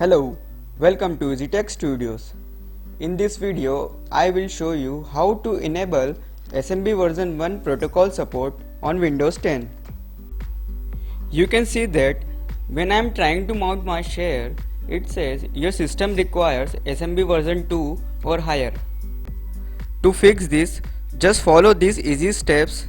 Hello, welcome to EasyTech Studios. In this video, I will show you how to enable SMB version 1 protocol support on Windows 10. You can see that when I am trying to mount my share, it says your system requires SMB version 2 or higher. To fix this, just follow these easy steps